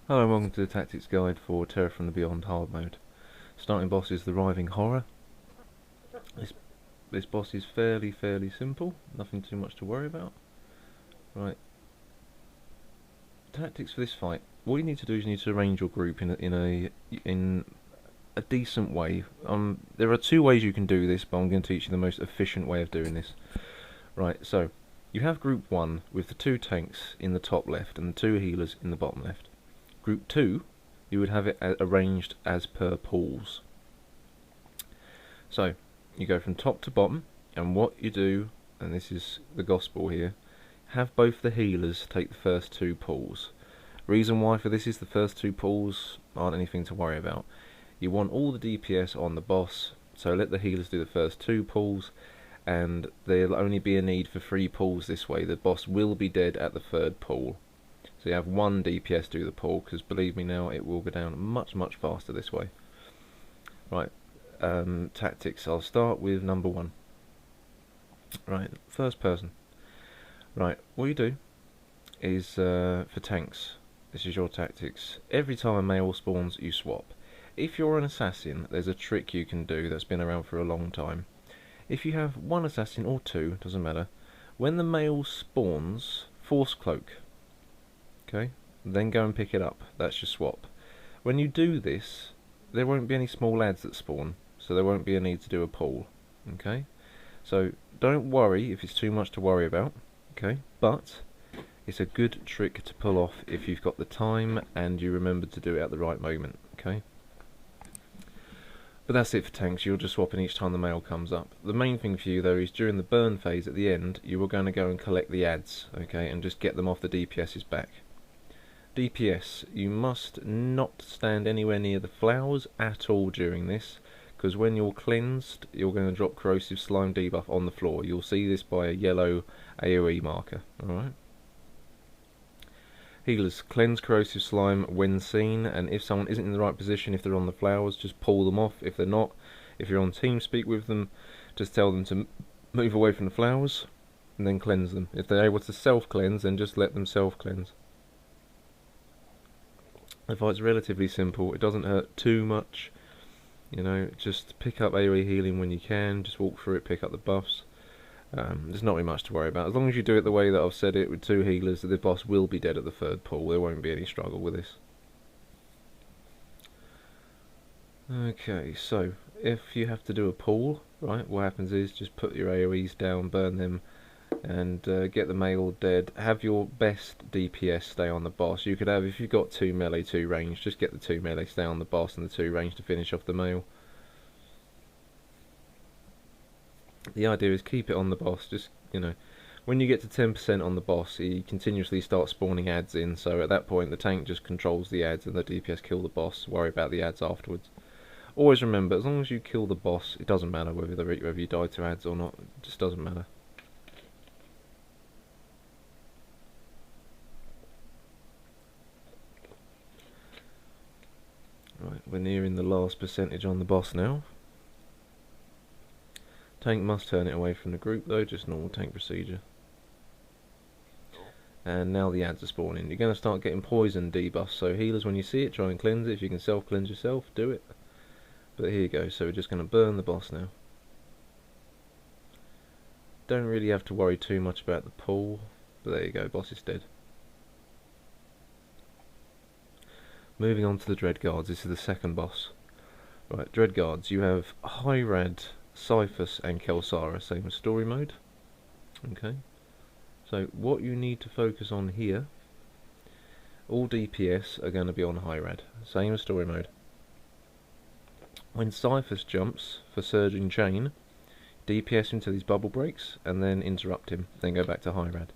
Hello and welcome to the Tactics Guide for Terror from the Beyond hard mode. Starting boss is the Writhing Horror. This boss is fairly simple, nothing too much to worry about. Right. Tactics for this fight. What you need to do is you need to arrange your group in a decent way. There are two ways you can do this, but I'm going to teach you the most efficient way of doing this. Right, so you have group 1 with the 2 tanks in the top left and the 2 healers in the bottom left. Group 2, you would have it arranged as per pools. So, you go from top to bottom, and what you do, and this is the gospel here, have both the healers take the first 2 pools. Reason why for this is the first 2 pools aren't anything to worry about. You want all the DPS on the boss, so let the healers do the first 2 pools, and there'll only be a need for 3 pools this way. The boss will be dead at the 3rd pool. So you have 1 DPS do the pool, because believe me now, it will go down much faster this way. Right, tactics. I'll start with number 1. Right, first person. Right, what you do is, for tanks, this is your tactics. Every time a male spawns, you swap. If you're an assassin, there's a trick you can do that's been around for a long time. If you have 1 assassin or 2, doesn't matter, when the male spawns, force cloak. Okay, then go and pick it up. That's your swap. When you do this, there won't be any small lads that spawn, so there won't be a need to do a pool. Okay, so don't worry if it's too much to worry about. Okay, but it's a good trick to pull off if you've got the time and you remember to do it at the right moment. Okay, but that's it for tanks. You're just swapping each time the male comes up. The main thing for you though is during the burn phase at the end, you are going to go and collect the ads, okay, and just get them off the DPS's back. DPS, you must not stand anywhere near the flowers at all during this, because when you're cleansed, you're going to drop corrosive slime debuff on the floor. You'll see this by a yellow AoE marker. Alright. Healers, cleanse corrosive slime when seen, and if someone isn't in the right position, if they're on the flowers, just pull them off. If they're not, if you're on TeamSpeak with them, just tell them to move away from the flowers, and then cleanse them. If they're able to self-cleanse, then just let them self-cleanse. The fight's relatively simple, it doesn't hurt too much, you know, just pick up AoE healing when you can, just walk through it, pick up the buffs. There's not really much to worry about. As long as you do it the way that I've said it, with 2 healers, the boss will be dead at the 3rd pool. There won't be any struggle with this. Okay, so if you have to do a pool, right, what happens is just put your AoEs down, burn them, and get the male dead. Have your best DPS stay on the boss. You could have, if you've got 2 melee, 2 range, just get the 2 melee, stay on the boss, and the 2 range to finish off the male. The idea is keep it on the boss. Just, you know, when you get to 10% on the boss, he continuously starts spawning ads in, so at that point the tank just controls the ads and the DPS kill the boss. Worry about the ads afterwards. Always remember, as long as you kill the boss, it doesn't matter whether you die to ads or not. It just doesn't matter. Right, we're nearing the last percentage on the boss now. Tank must turn it away from the group though, just normal tank procedure. And now the ads are spawning. You're going to start getting poison debuffs, so healers, when you see it, try and cleanse it. If you can self-cleanse yourself, do it. But here you go, so we're just going to burn the boss now. Don't really have to worry too much about the pool, but there you go, boss is dead. Moving on to the Dreadguards, this is the second boss. Right, Dreadguards, you have Hyrad, Cyphus and Kelsara, same as story mode. Okay, so what you need to focus on here, all DPS are going to be on Hyrad, same as story mode. When Cyphus jumps for Surging Chain, DPS into these bubble breaks and then interrupt him, then go back to Hyrad.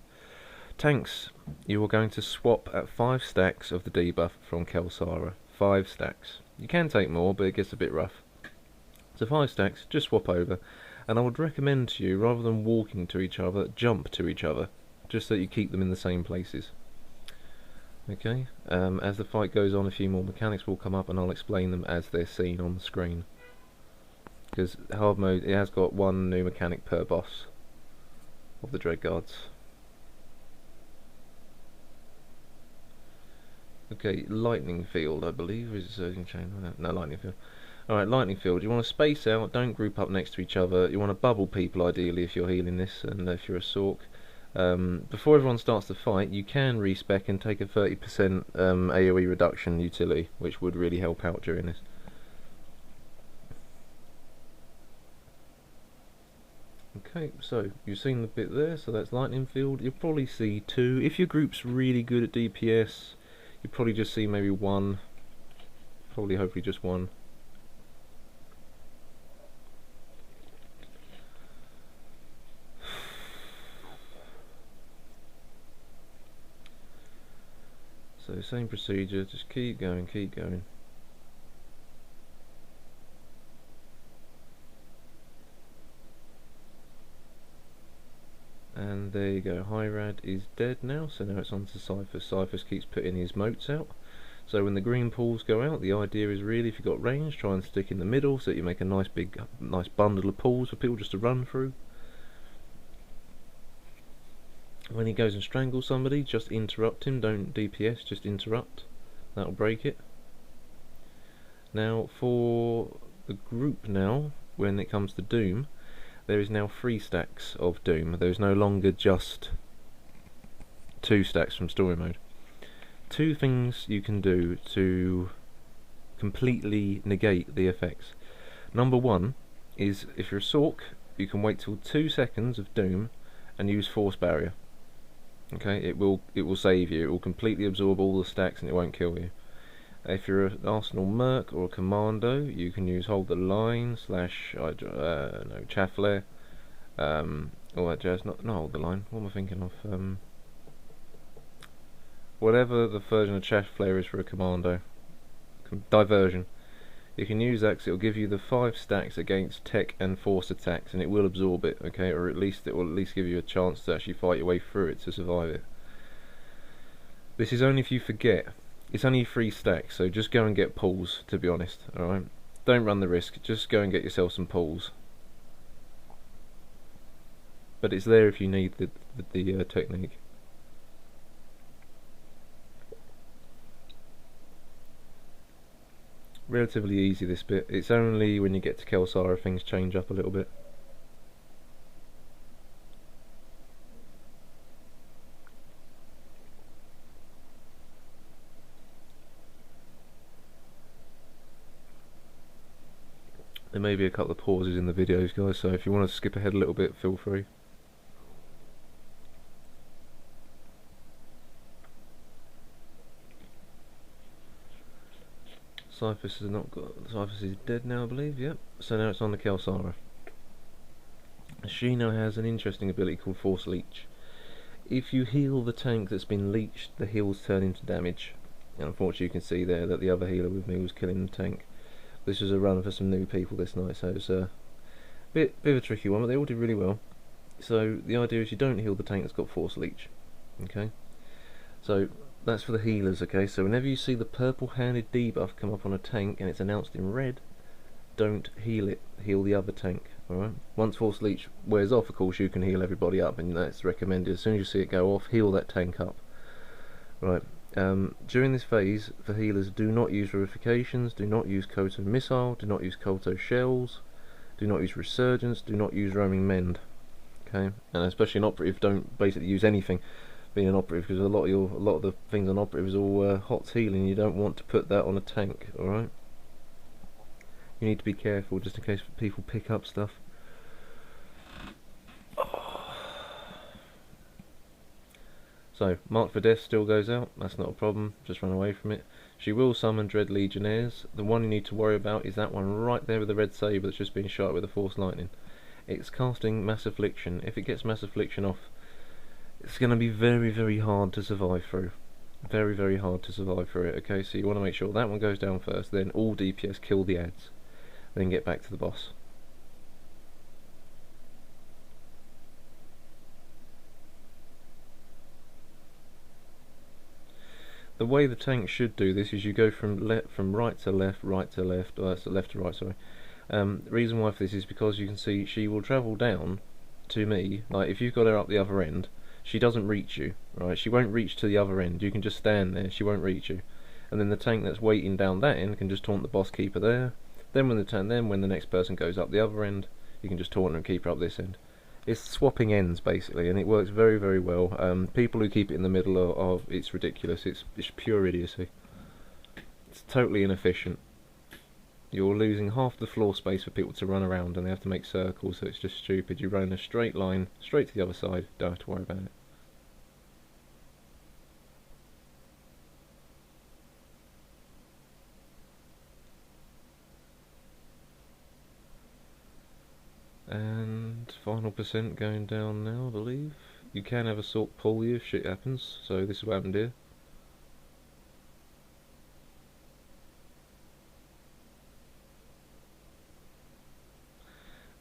Tanks, you are going to swap at 5 stacks of the debuff from Kelsara. 5 stacks. You can take more, but it gets a bit rough. So 5 stacks, just swap over. And I would recommend to you, rather than walking to each other, jump to each other, just so you keep them in the same places. Okay, as the fight goes on, a few more mechanics will come up and I'll explain them as they're seen on the screen. Because hard mode, it has got 1 new mechanic per boss of the Dreadguards. Okay, lightning field, I believe. Is it surging chain? No, lightning field. Alright, lightning field. You want to space out, don't group up next to each other. You want to bubble people ideally if you're healing this, and if you're a Sorc. Before everyone starts to fight, you can respec and take a 30% AoE reduction utility, which would really help out during this. Okay, so you've seen the bit there, so that's lightning field. You'll probably see 2. If your group's really good at DPS, you'll probably just see maybe 1. Probably, hopefully just 1. So same procedure, just keep going, keep going. And there you go, Hyrad is dead now, so now it's on to Cyphus. Cyphus keeps putting his motes out. So when the green pools go out, the idea is really, if you've got range, try and stick in the middle so that you make a nice big, nice bundle of pools for people just to run through. When he goes and strangles somebody, just interrupt him, don't DPS, just interrupt. That'll break it. Now for the group now, when it comes to Doom, there is now 3 stacks of Doom. There is no longer just 2 stacks from story mode. 2 things you can do to completely negate the effects. Number 1 is, if you're a Sorc, you can wait till 2 seconds of Doom and use Force Barrier. Okay, it will save you. It will completely absorb all the stacks and it won't kill you. If you're an Arsenal Merc or a Commando, you can use Hold the Line / Chaff Flare, all that jazz. Not Hold the Line. What am I thinking of? Whatever the version of Chaff Flare is for a Commando. Diversion. You can use that because it will give you the 5 stacks against tech and force attacks, and it will absorb it, okay, or at least it will give you a chance to actually fight your way through it to survive it. This is only if you forget. It's only 3 stacks, so just go and get pulls, to be honest, alright? Don't run the risk, just go and get yourself some pulls. But it's there if you need the technique. Relatively easy this bit. It's only when you get to Kelsara things change up a little bit. There may be a couple of pauses in the videos, guys, so if you want to skip ahead a little bit, feel free. Cyphus has not got. Cyphus is dead now, I believe. Yep. So now it's on the Kelsara. She now has an interesting ability called Force Leech. If you heal the tank that's been leeched, the heals turn into damage. And unfortunately, you can see there that the other healer with me was killing the tank. This was a run for some new people this night, so it's a bit of a tricky one, but they all did really well. So the idea is you don't heal the tank that's got Force Leech. Okay. So that's for the healers, okay? So whenever you see the purple-handed debuff come up on a tank and it's announced in red, don't heal it, heal the other tank, alright? Once Force Leech wears off, of course, you can heal everybody up, and that's recommended. As soon as you see it go off, heal that tank up. Right. During this phase, for healers, do not use Verifications, do not use Koto Missile, do not use Koto Shells, do not use Resurgence, do not use Roaming Mend, okay? And especially an Operative, don't basically use anything being an Operative, because a lot of the things on Operative is all hot healing. You don't want to put that on a tank, alright? You need to be careful just in case people pick up stuff. So, Mark for Death still goes out, that's not a problem, just run away from it. She will summon Dread Legionnaires. The one you need to worry about is that one right there with the red saber that's just been shot with a Force Lightning. It's casting Mass Affliction. If it gets Mass Affliction off, it's going to be very, very hard to survive through. Very, very hard to survive through it, okay? So you want to make sure that one goes down first, then all DPS kill the ads, then get back to the boss. The way the tank should do this is you go from right to left, right to left, so left to right, sorry. The reason why for this is because you can see she will travel down to me, like if you've got her up the other end, she doesn't reach you, right? She won't reach to the other end. You can just stand there, she won't reach you. and then the tank that's waiting down that end can just taunt the boss keeper there. Then when the next person goes up the other end, you can just taunt and keeper up this end. It's swapping ends basically, and it works very, very well. People who keep it in the middle it's ridiculous. It's pure idiocy. It's totally inefficient. You're losing half the floor space for people to run around, and they have to make circles, so it's just stupid. You run in a straight line straight to the other side. Don't have to worry about it. And final percent going down now, I believe. You can have assault pull you if shit happens, so this is what happened here.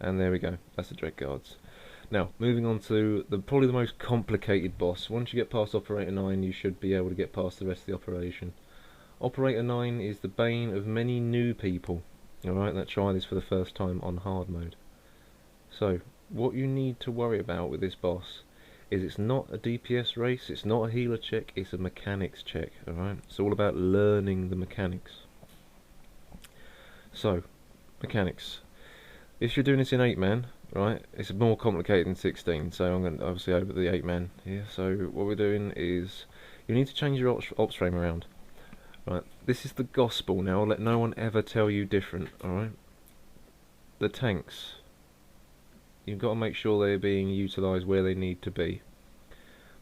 And there we go, that's the Dread Guards. Now, moving on to probably the most complicated boss. Once you get past Operator 9, you should be able to get past the rest of the operation. Operator 9 is the bane of many new people, alright, that try this for the first time on hard mode. So, what you need to worry about with this boss is it's not a DPS race, it's not a healer check, it's a mechanics check, alright? It's all about learning the mechanics. So, mechanics. If you're doing this in 8-man, right, it's more complicated than 16, so I'm going to obviously over the 8-man here. So what we're doing is, you need to change your ops frame around. Right, this is the gospel now, let no one ever tell you different, alright? The tanks, you've got to make sure they're being utilised where they need to be.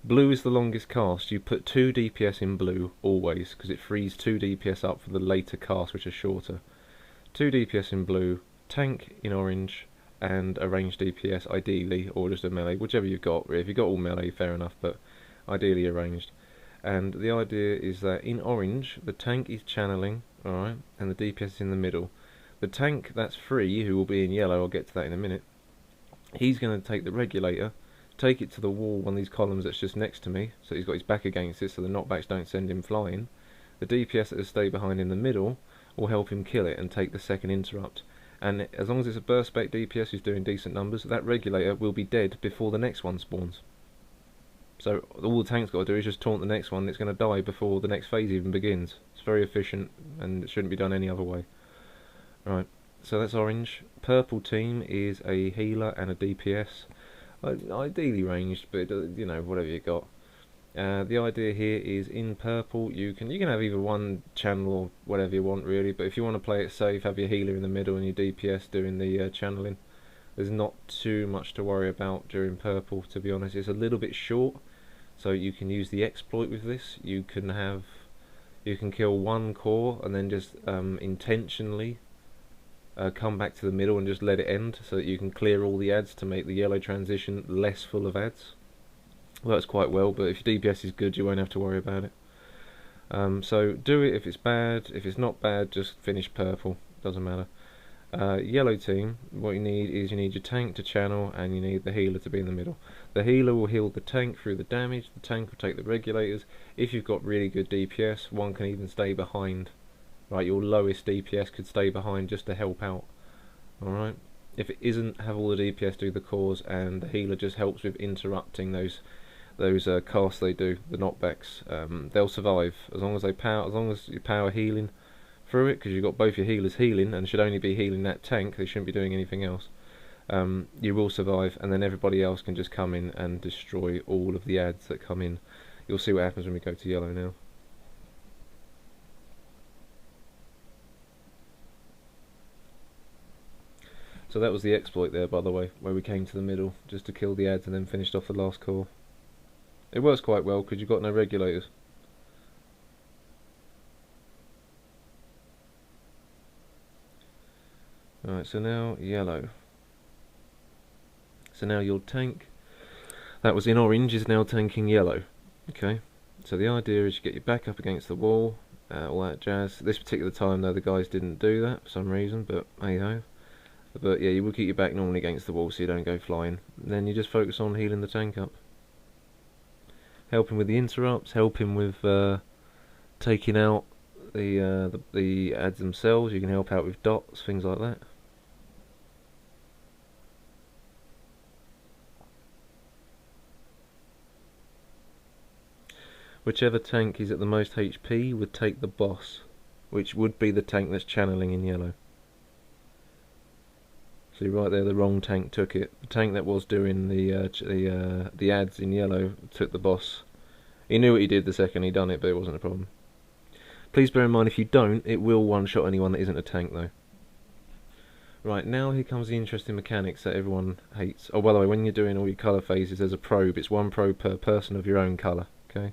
Blue is the longest cast. You put 2 DPS in blue, always, because it frees 2 DPS up for the later casts, which are shorter. 2 DPS in blue, tank in orange, and a ranged DPS ideally, or just a melee, whichever you've got. If you've got all melee, fair enough, but ideally arranged. And the idea is that in orange, the tank is channeling, alright, and the DPS is in the middle. The tank that's free, who will be in yellow, I'll get to that in a minute, he's going to take the regulator, take it to the wall, one of these columns that's just next to me, so he's got his back against it so the knockbacks don't send him flying. The DPS that will stay behind in the middle will help him kill it and take the second interrupt. And as long as it's a burst spec DPS who's doing decent numbers, that regulator will be dead before the next one spawns. So all the tank's got to do is just taunt the next one, it's going to die before the next phase even begins. It's very efficient, and it shouldn't be done any other way. Right, so that's orange. Purple team is a healer and a DPS. Ideally ranged, but you know, whatever you got. The idea here is in purple you can have either one channel or whatever you want really, but if you want to play it safe, have your healer in the middle and your DPS doing the channeling. There's not too much to worry about during purple, to be honest. It's a little bit short, so you can use the exploit with this. You can kill one core and then just intentionally come back to the middle and just let it end, so that you can clear all the ads to make the yellow transition less full of ads. Works quite well, but if your DPS is good, you won't have to worry about it. So do it if it's bad. If it's not bad, just finish purple. Doesn't matter. Yellow team, what you need is your tank to channel, and you need the healer to be in the middle. The healer will heal the tank through the damage. The tank will take the regulators. If you've got really good DPS, one can even stay behind. Right, your lowest DPS could stay behind just to help out. Alright. If it isn't, have all the DPS do the cores, and the healer just helps with interrupting those casts they do, the knockbacks. They'll survive as long as you power healing through it, because you've got both your healers healing and should only be healing that tank. They shouldn't be doing anything else. You will survive, and then everybody else can just come in and destroy all of the ads that come in. You'll see what happens when we go to yellow now. So that was the exploit there, by the way, where we came to the middle just to kill the ads and then finished off the last core. It works quite well because you've got no regulators. Alright, so now yellow. So now your tank that was in orange is now tanking yellow. Okay, so the idea is you get your back up against the wall, all that jazz. This particular time though the guys didn't do that for some reason, but hey ho. But yeah, you will keep your back normally against the wall so you don't go flying. And then you just focus on healing the tank up. Helping with the interrupts, helping with taking out the ads themselves. You can help out with dots, things like that. Whichever tank is at the most HP would take the boss, which would be the tank that's channeling in yellow. See right there, the wrong tank took it. The tank that was doing the ads in yellow took the boss. He knew what he did the second he done it, but it wasn't a problem. Please bear in mind, if you don't, it will one-shot anyone that isn't a tank though. Right, now here comes the interesting mechanics that everyone hates. Oh, by the way, when you're doing all your colour phases, there's a probe. It's one probe per person of your own colour, okay?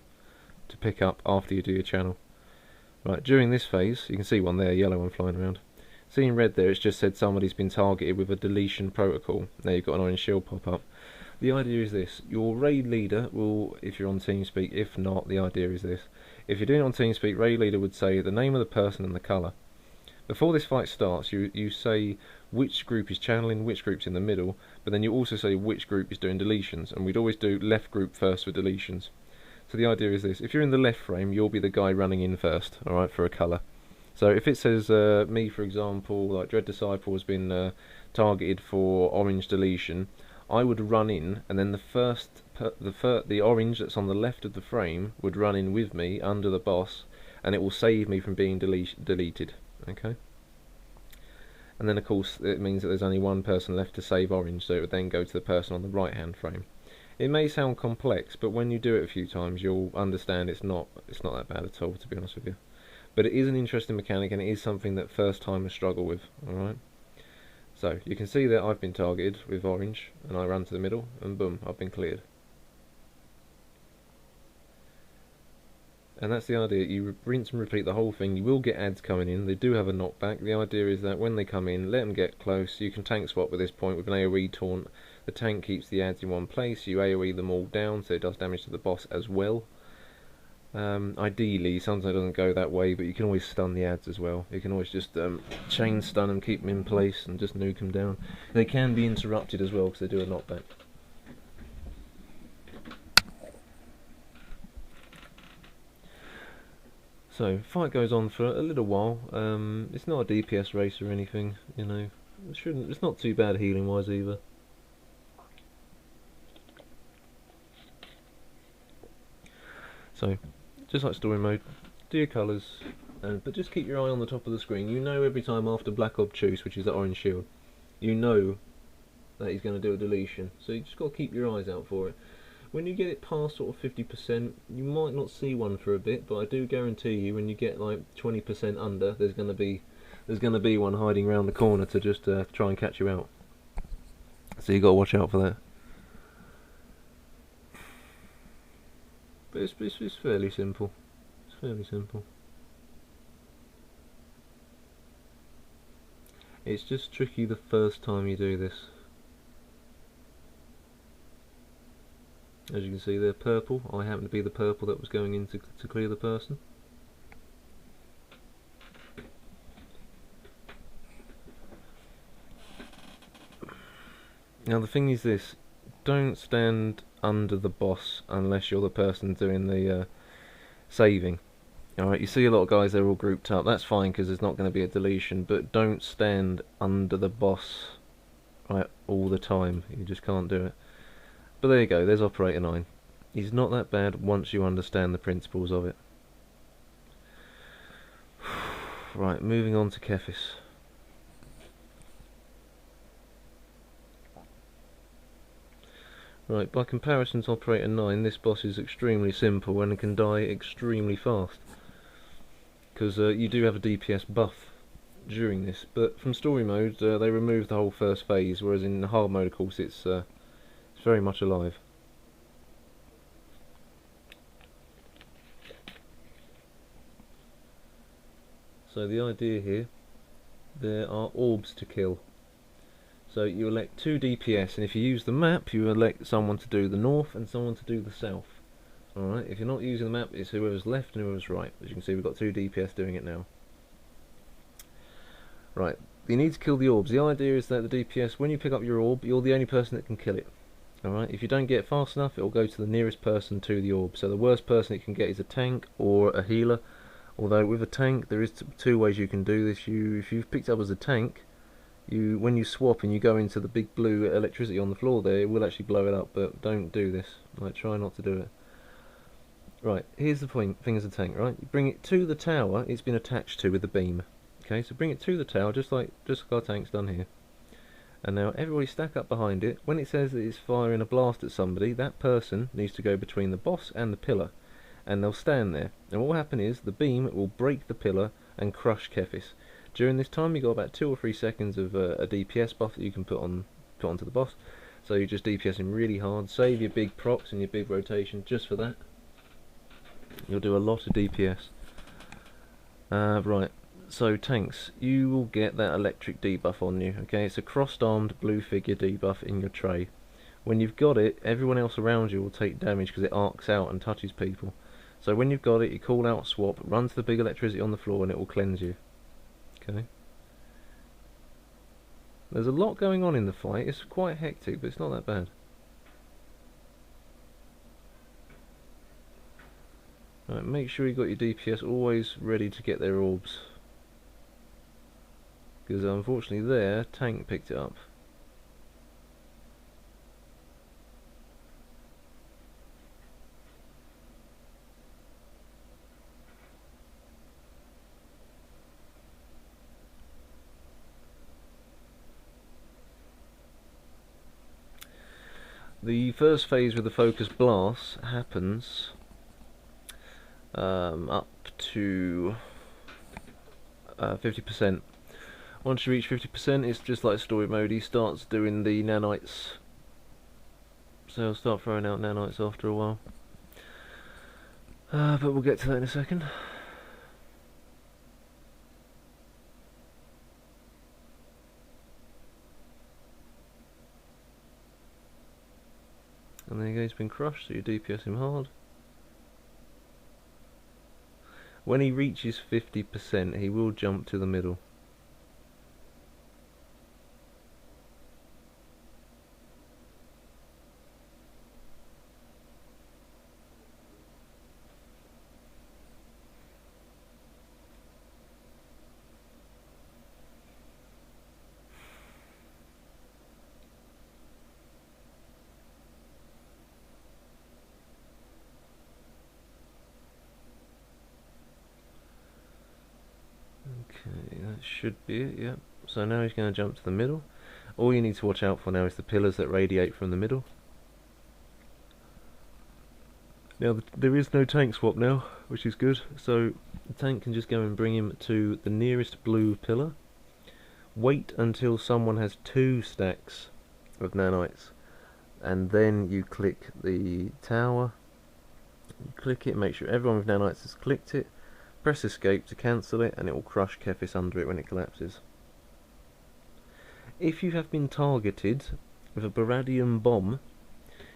To pick up after you do your channel. Right, during this phase, you can see one there, yellow one flying around. See in red there, it's just said somebody's been targeted with a deletion protocol. Now you've got an orange shield pop up. The idea is this: your raid leader will, if you're on TeamSpeak, if not, the idea is this. If you're doing it on TeamSpeak, raid leader would say the name of the person and the colour. Before this fight starts, you say which group is channeling, which group's in the middle, but then you also say which group is doing deletions, and we'd always do left group first for deletions. So the idea is this: if you're in the left frame, you'll be the guy running in first, alright, for a colour. So if it says me, for example, like Dread Disciple has been targeted for orange deletion, I would run in, and then the orange that's on the left of the frame would run in with me under the boss, and it will save me from being deleted. Okay. And then of course it means that there's only one person left to save orange, so it would then go to the person on the right hand frame. It may sound complex, but when you do it a few times, you'll understand it's not that bad at all, to be honest with you. But it is an interesting mechanic, and it is something that first timers struggle with. Alright. So you can see that I've been targeted with orange, and I run to the middle, and boom, I've been cleared. And that's the idea. You rinse and repeat the whole thing. You will get ads coming in. They do have a knockback. The idea is that when they come in, let them get close. You can tank swap with this point with an AoE taunt. The tank keeps the ads in one place. You AoE them all down, so it does damage to the boss as well. Ideally, sometimes it doesn't go that way, but you can always stun the ads as well. You can always just chain stun them, keep them in place, and just nuke them down. They can be interrupted as well because they do a knockback. So, fight goes on for a little while. It's not a DPS race or anything, you know. It's not too bad healing wise either. So, just like story mode, do your colours, but just keep your eye on the top of the screen. You know every time after Black Obtuse, which is the orange shield, you know that he's going to do a deletion. So you just got to keep your eyes out for it. When you get it past sort of 50%, you might not see one for a bit, but I do guarantee you when you get like 20% under, there's going to be one hiding around the corner to just try and catch you out. So you got to watch out for that. But it's fairly simple. It's fairly simple. It's just tricky the first time you do this. As you can see, they're purple. I happen to be the purple that was going in to clear the person. Now the thing is this: don't stand under the boss unless you're the person doing the saving. Alright, you see a lot of guys, they're all grouped up. That's fine because there's not going to be a deletion, but don't stand under the boss right all the time. You just can't do it. But there you go, there's Operator 9. He's not that bad once you understand the principles of it. Right, moving on to Kefis. Right, by comparison to Operator 9, this boss is extremely simple and can die extremely fast. Because you do have a DPS buff during this, but from story mode they removed the whole first phase, whereas in hard mode of course it's very much alive. So the idea here, there are orbs to kill. So you elect 2 DPS, and if you use the map, you elect someone to do the north and someone to do the south. Alright, if you're not using the map, it's whoever's left and whoever's right. As you can see, we've got 2 DPS doing it now. Right, you need to kill the orbs. The idea is that the DPS, when you pick up your orb, you're the only person that can kill it. Alright, if you don't get it fast enough, it will go to the nearest person to the orb. So the worst person it can get is a tank or a healer. Although with a tank, there is 2 ways you can do this. If you've picked up as a tank, when you swap and you go into the big blue electricity on the floor there, it will actually blow it up, but don't do this. Like, try not to do it. Right, here's the thing of the tank, right? You bring it to the tower it's been attached to with the beam. Okay, so bring it to the tower, just like our tank's done here. And now everybody stack up behind it. When it says that it's firing a blast at somebody, that person needs to go between the boss and the pillar. And they'll stand there. And what will happen is, the beam will break the pillar and crush Kefis. During this time, you've got about 2 or 3 seconds of a DPS buff that you can put onto the boss. So you just DPS him really hard, save your big procs and your big rotation just for that. You'll do a lot of DPS. Right, so tanks, you will get that electric debuff on you, okay? It's a crossed-armed blue figure debuff in your tray. When you've got it, everyone else around you will take damage because it arcs out and touches people. So when you've got it, you call out swap, run to the big electricity on the floor and it will cleanse you. Okay? There's a lot going on in the fight, it's quite hectic, but it's not that bad. Right, make sure you've got your DPS always ready to get their orbs. Because unfortunately their tank picked it up. The first phase with the focus blast happens up to 50%. Once you reach 50%, it's just like story mode. He starts doing the nanites, so he'll start throwing out nanites after a while. But we'll get to that in a second. And there you go, he's been crushed, so you DPS him hard. When he reaches 50%, he will jump to the middle. Okay, that should be it, yeah. So now he's going to jump to the middle. All you need to watch out for now is the pillars that radiate from the middle. Now there is no tank swap now, which is good. So the tank can just go and bring him to the nearest blue pillar. Wait until someone has 2 stacks of nanites, and then you click the tower. You click it, make sure everyone with nanites has clicked it. Press escape to cancel it, and it will crush Kefis under it when it collapses. If you have been targeted with a Baradium bomb,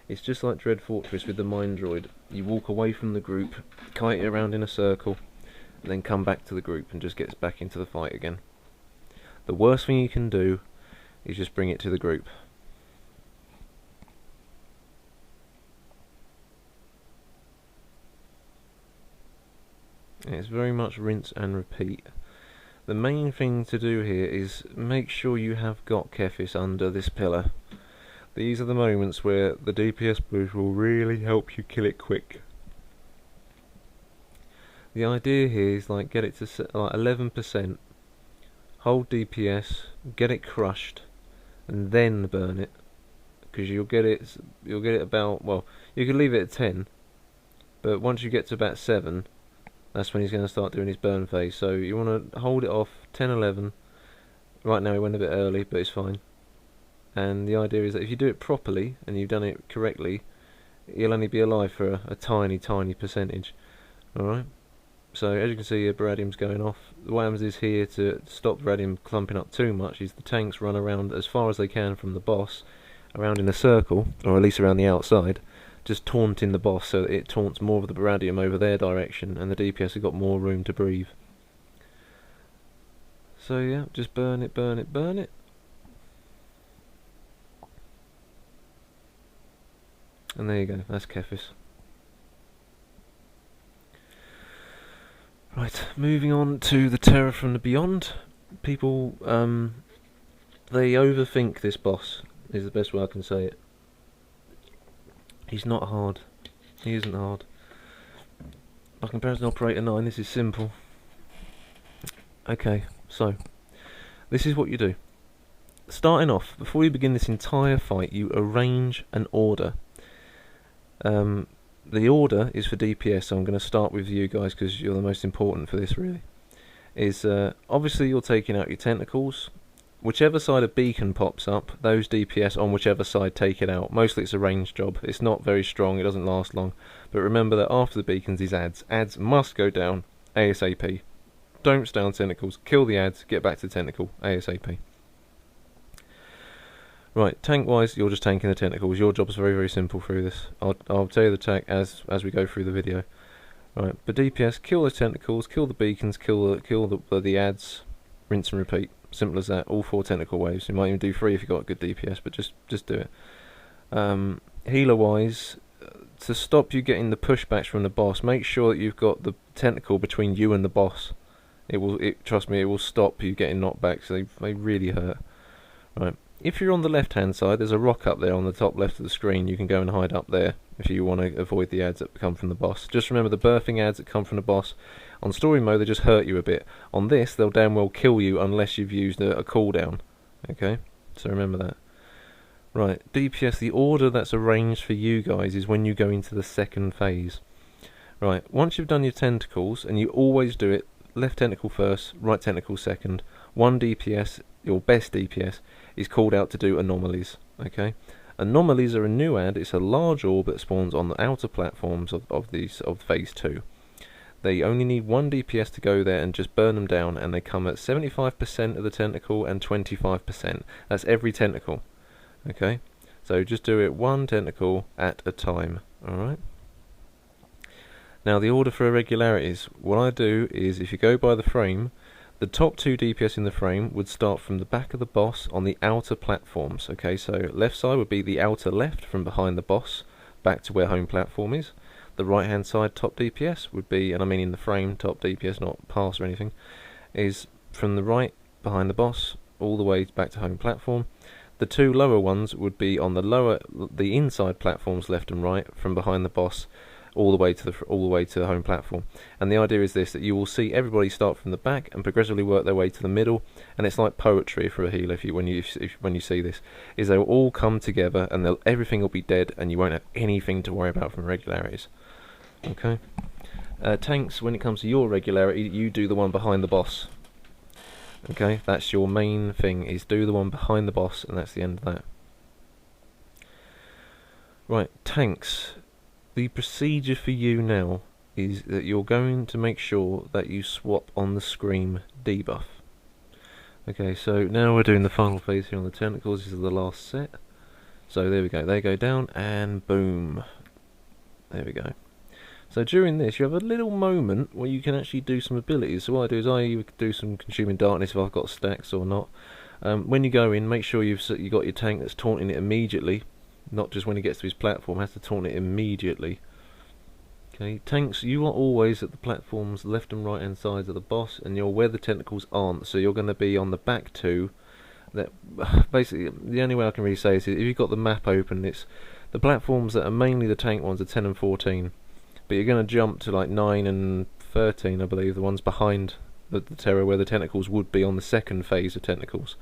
it's just like Dread Fortress with the Mine Droid. You walk away from the group, kite it around in a circle, and then come back to the group and just gets back into the fight again. The worst thing you can do is just bring it to the group. It's very much rinse and repeat. The main thing to do here is make sure you have got Kefis under this pillar. These are the moments where the DPS boost will really help you kill it quick. The idea here is like get it to like 11%, hold DPS, get it crushed, and then burn it. Because you'll get it about, well, you can leave it at 10, but once you get to about 7, that's when he's going to start doing his burn phase. So you want to hold it off 10, 11. Right now he went a bit early, but it's fine. And the idea is that if you do it properly and you've done it correctly, he'll only be alive for a tiny, tiny percentage. Alright? So as you can see, Baradium's going off. What happens is here, to stop Baradium clumping up too much, is the tanks run around as far as they can from the boss, around in a circle, or at least around the outside, just taunting the boss so that it taunts more of the Baradium over their direction, and the DPS have got more room to breathe. So yeah, just burn it, burn it, burn it. And there you go, that's Kefis. Right, moving on to the Terror from the Beyond. People, they overthink this boss, is the best way I can say it. He's not hard. He isn't hard. By comparison, Operator 9, this is simple. Okay, so this is what you do. Starting off, before you begin this entire fight, you arrange an order. The order is for DPS, so I'm going to start with you guys because you're the most important for this, really. Obviously you're taking out your tentacles. Whichever side a beacon pops up, those DPS on whichever side take it out. Mostly it's a ranged job. It's not very strong, it doesn't last long. But remember that after the beacons is ads. Ads must go down ASAP. Don't stay on tentacles. Kill the ads, get back to the tentacle ASAP. Right, tank-wise, you're just tanking the tentacles. Your job's very, very simple through this. I'll tell you the tank as we go through the video. Right, but DPS, kill the tentacles, kill the beacons, kill the ads, rinse and repeat. Simple as that. All 4 tentacle waves. You might even do 3 if you've got good DPS, but just do it. Healer-wise, to stop you getting the pushbacks from the boss, make sure that you've got the tentacle between you and the boss. Trust me, it will stop you getting knocked back. So they really hurt. Right. If you're on the left-hand side, there's a rock up there on the top left of the screen. You can go and hide up there if you want to avoid the ads that come from the boss. Just remember the birthing ads that come from the boss. On story mode, they just hurt you a bit. On this, they'll damn well kill you unless you've used a cooldown. Okay? So remember that. Right, DPS, the order that's arranged for you guys is when you go into the second phase. Right, once you've done your tentacles, and you always do it, left tentacle first, right tentacle second, 1 DPS, your best DPS, is called out to do anomalies. Okay, anomalies are a new ad. It's a large orb that spawns on the outer platforms of phase 2. They only need 1 DPS to go there and just burn them down, and they come at 75% of the tentacle and 25%. That's every tentacle. Okay, so just do it 1 tentacle at a time. Alright. Now the order for irregularities. What I do is, if you go by the frame, the top 2 DPS in the frame would start from the back of the boss on the outer platforms. Okay, so left side would be the outer left from behind the boss back to where home platform is. The right hand side top DPS would be, and I mean in the frame top DPS, not pass or anything, is from the right behind the boss all the way back to home platform. The 2 lower ones would be on the inside platforms left and right from behind the boss all the way to the home platform. And the idea is this, that you will see everybody start from the back and progressively work their way to the middle, and it's like poetry for a healer when you see this, is they'll all come together and everything will be dead and you won't have anything to worry about from irregularities. Okay. Tanks, when it comes to your regularity, you do the one behind the boss. Okay, that's your main thing, is do the one behind the boss, and that's the end of that. Right, tanks. The procedure for you now is that you're going to make sure that you swap on the Scream debuff. Okay, so now we're doing the final phase here on the tentacles. This is the last set. So there we go, they go down and boom. There we go. So during this you have a little moment where you can actually do some abilities. So what I do is I do some Consuming Darkness if I've got stacks or not. When you go in, make sure you've got your tank that's taunting it immediately. Not just when he gets to his platform, has to taunt it immediately. Okay, tanks, you are always at the platforms left and right hand sides of the boss, and you're where the tentacles aren't, so you're going to be on the back 2. That basically, the only way I can really say is if you've got the map open, it's the platforms that are mainly the tank ones are 10 and 14, but you're going to jump to like 9 and 13, I believe, the ones behind the terror where the tentacles would be on the second phase of tentacles.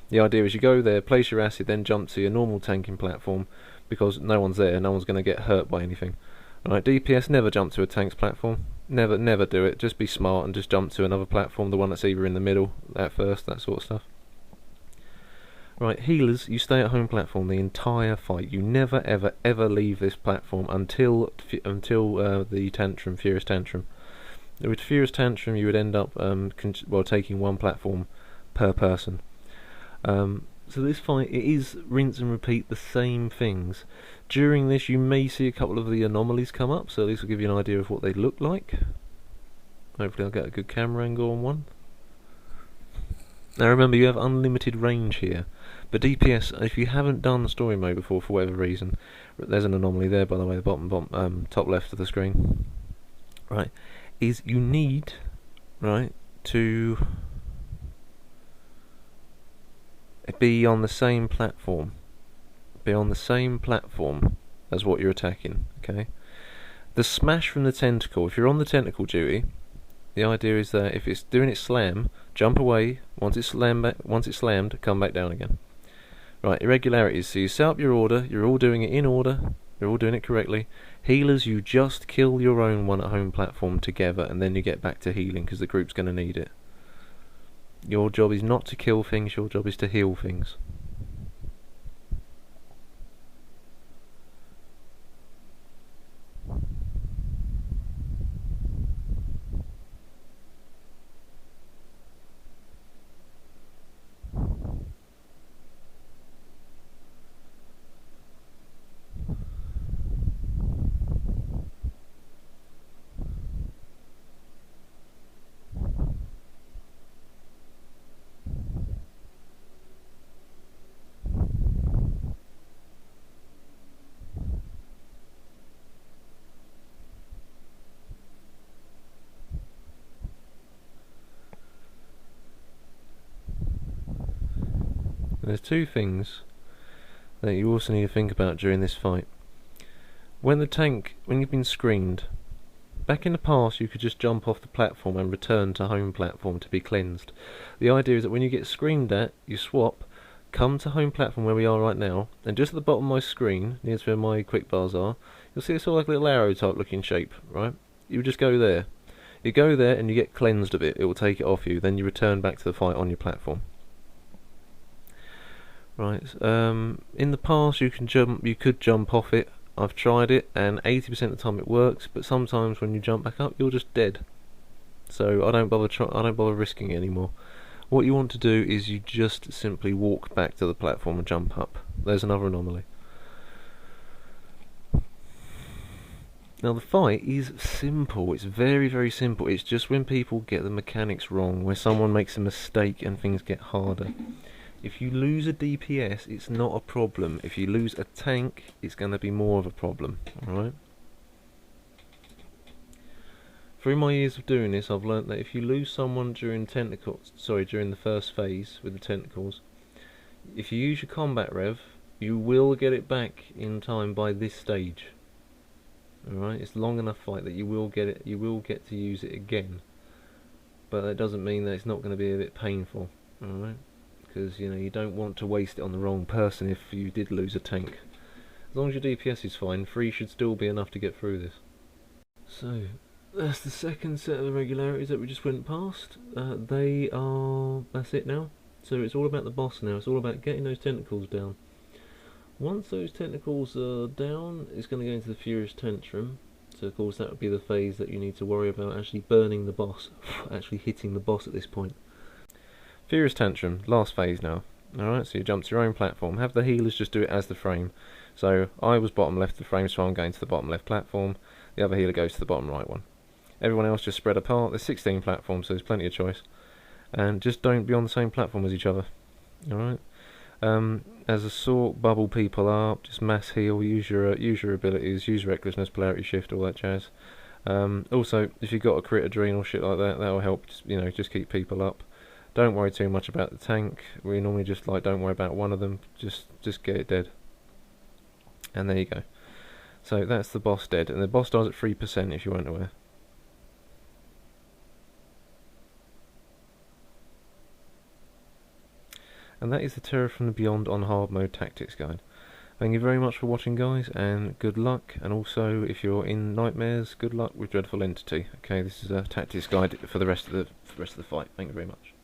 The idea is you go there, place your acid, then jump to your normal tanking platform, because no one's there, no one's going to get hurt by anything. Alright, DPS, never jump to a tank's platform. Never do it. Just be smart and just jump to another platform, the one that's either in the middle at first, that sort of stuff. Right, healers, you stay at home platform the entire fight. You never ever leave this platform until the tantrum, Furious Tantrum. With Furious Tantrum you would end up taking 1 platform per person. So this fight, it is rinse and repeat the same things. During this you may see a couple of the anomalies come up, so this will give you an idea of what they look like. Hopefully I'll get a good camera angle on one. Now remember, you have unlimited range here, but DPS, if you haven't done story mode before for whatever reason, there's an anomaly there by the way, the top left of the screen, right, is you need, right, to be on the same platform. Be on the same platform as what you're attacking, okay? The smash from the tentacle, if you're on the tentacle duty, the idea is that if it's doing its slam, jump away. Once it's slammed, come back down again. Right, irregularities. So you set up your order. You're all doing it in order. You're all doing it correctly. Healers, you just kill your own one at home platform together, and then you get back to healing because the group's going to need it. Your job is not to kill things. Your job is to heal things. There's two things that you also need to think about during this fight. When you've been screened, back in the past you could just jump off the platform and return to home platform to be cleansed. The idea is that when you get screamed at, you swap, come to home platform where we are right now, and just at the bottom of my screen, near to where my quick bars are, you'll see it's sort of like a little arrow type looking shape, right? You just go there. You go there and you get cleansed of it. It will take it off you. Then you return back to the fight on your platform. Right. In the past, you could jump off it. I've tried it, and 80% of the time it works. But sometimes when you jump back up, you're just dead. So I don't bother risking it anymore. What you want to do is you just simply walk back to the platform and jump up. There's another anomaly. Now the fight is simple. It's very, very simple. It's just when people get the mechanics wrong, where someone makes a mistake and things get harder. If you lose a DPS, it's not a problem. If you lose a tank, it's going to be more of a problem. Alright? Through my years of doing this, I've learnt that if you lose someone during the first phase with the tentacles, if you use your combat rev, you will get it back in time by this stage. Alright? It's long enough fight that you will get to use it again. But that doesn't mean that it's not going to be a bit painful. Alright? Because you don't want to waste it on the wrong person if you did lose a tank. As long as your DPS is fine, 3 should still be enough to get through this. So, that's the second set of irregularities that we just went past. That's it now. So it's all about the boss now. It's all about getting those tentacles down. Once those tentacles are down, it's going to go into the Furious Tantrum. So of course that would be the phase that you need to worry about actually burning the boss, actually hitting the boss at this point. Furious Tantrum, last phase now. Alright, so you jump to your own platform. Have the healers just do it as the frame. So I was bottom left of the frame, so I'm going to the bottom left platform. The other healer goes to the bottom right one. Everyone else just spread apart. There's 16 platforms, so there's plenty of choice. And just don't be on the same platform as each other. Alright? As a sort, bubble people up, just mass heal, use your abilities, use recklessness, polarity shift, all that jazz. Also, if you've got a crit adrenal shit like that, that'll help. Just keep people up. Don't worry too much about the tank. We normally just don't worry about one of them. Just get it dead. And there you go. So that's the boss dead, and the boss dies at 3% if you weren't aware. And that is the Terror from the Beyond on hard mode tactics guide. Thank you very much for watching, guys, and good luck. And also, if you're in Nightmares, good luck with Dreadful Entity. Okay, this is a tactics guide for the rest of the fight. Thank you very much.